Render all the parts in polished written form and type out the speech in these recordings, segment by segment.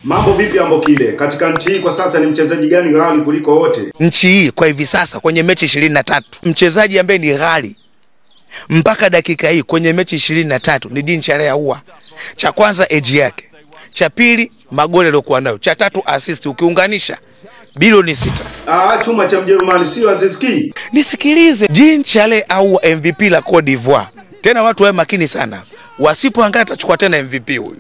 Mambo vipi Ambokile? Katika nchi hii kwa sasa ni mchezaji gani ghali kuliko wote? Nchi hii kwa hivi sasa kwenye mechi 23, mchezaji ambaye ni ghali mpaka dakika hii kwenye mechi 23 ni Jean Charles Ahoua. Cha kwanza age yake, cha pili magoli aliyokuwa nayo, cha tatu assist, ukiunganisha bilioni 6. Chuma cha Mjerumani sio Aziz Ki. Nisikilize, Jean Charles Ahoua MVP la Cote d'Ivoire. Tena watu wawe makini sana. Wasipoangalia atachukua tena MVP huyu.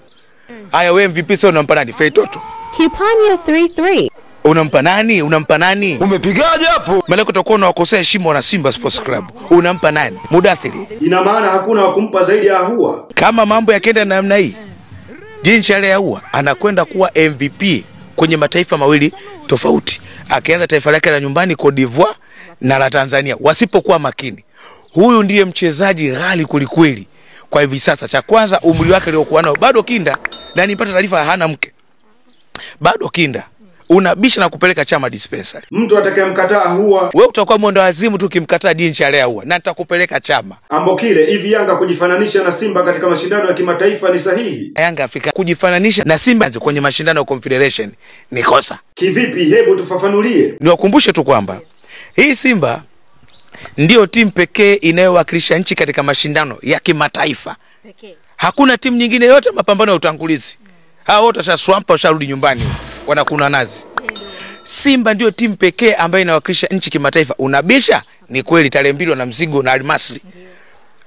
Haya, wewe MVP sio unampa nani? Fei Toto. Kipanya 33. Unampa nani? Unampa nani? Umepigaje hapo? Maana utakuwa unawakosea heshima na Simba Sports Club. Unampa nani? Mudathiri. Ina maana hakuna wa kumpa zaidi ya Ahoua. Kama mambo yakienda namna hii, Jean Charles Ahoua anakwenda kuwa MVP kwenye mataifa mawili tofauti. Akianza taifa lake la nyumbani Cote d'Ivoire na la Tanzania. Wasipokuwa makini, huyu ndiye mchezaji ghali kulikweli kwa hivi sasa. Cha kwanza umri wake aliokuwa nao bado kinda, na nipata taarifa hana mke. Bado kinda. Unabisha na kupeleka Chama dispensary. Mtu atakayemkataa Ahoua, wewe utakuwa mwendo wazimu tu ukimkataa Jean Charles Ahoua, na nitakupeleka Chama. Ambokile, hivi Yanga kujifananisha na Simba katika mashindano ya kimataifa ni sahihi? Yanga Afrika kujifananisha na Simba kwenye mashindano ya Confederation ni kosa. Kivipi? Hebu tufafanulie. Niwakumbushe tu kwamba hii Simba ndio timu pekee inayowakilisha nchi katika mashindano ya kimataifa. Hakuna timu nyingine yote mapambano ya utangulizi. Hao wote washaswampa, washarudi nyumbani, wanakuna nazi. Simba ndio timu pekee ambayo inawakilisha nchi kimataifa. Unabisha? Ni kweli, tarehe 2 wana mzigo na Al-Masry.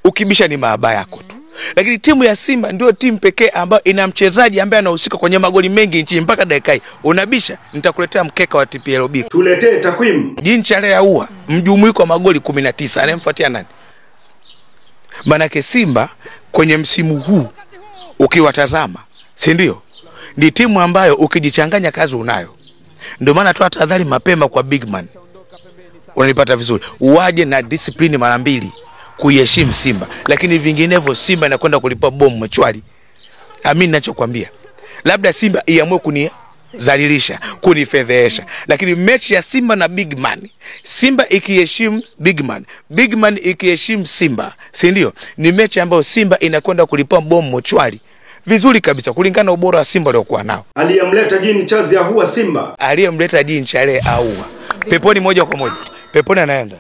Ukibisha ni maaba yako tu. Lakini timu ya Simba ndio timu pekee ambayo ina mchezaji ambaye anahusika kwenye magoli mengi nchini mpaka dakika hii. Unabisha? Nitakuletea mkeka wa TPLB. Tuletee takwimu. Jean Charles Ahoua mjumuiko wa magoli 19. Anayemfuatia nani? Manake Simba kwenye msimu huu ukiwatazama, si ndio? Ni timu ambayo ukijichanganya kazi unayo. Ndio maana toa tahadhari mapema kwa big man. Unanipata vizuri? Waje na discipline mara mbili kuiheshimu Simba. Lakini vinginevyo Simba inakwenda kulipa bomu mchwali. Amini ninachokuambia. Labda Simba iamue kunizalilisha, kunifedhesha. Lakini mechi ya Simba na big man, Simba ikiheshimu big man, big man ikiheshimu Simba, si ndio? Ni mechi ambayo Simba inakwenda kulipa bomu mchwali. Vizuri kabisa kulingana na ubora wa Simba aliokuwa nao. Aliyemleta Jean Charles Ahoua Simba. Aliyemleta Jean Charles Ahoua peponi moja kwa moja. Peponi anaenda.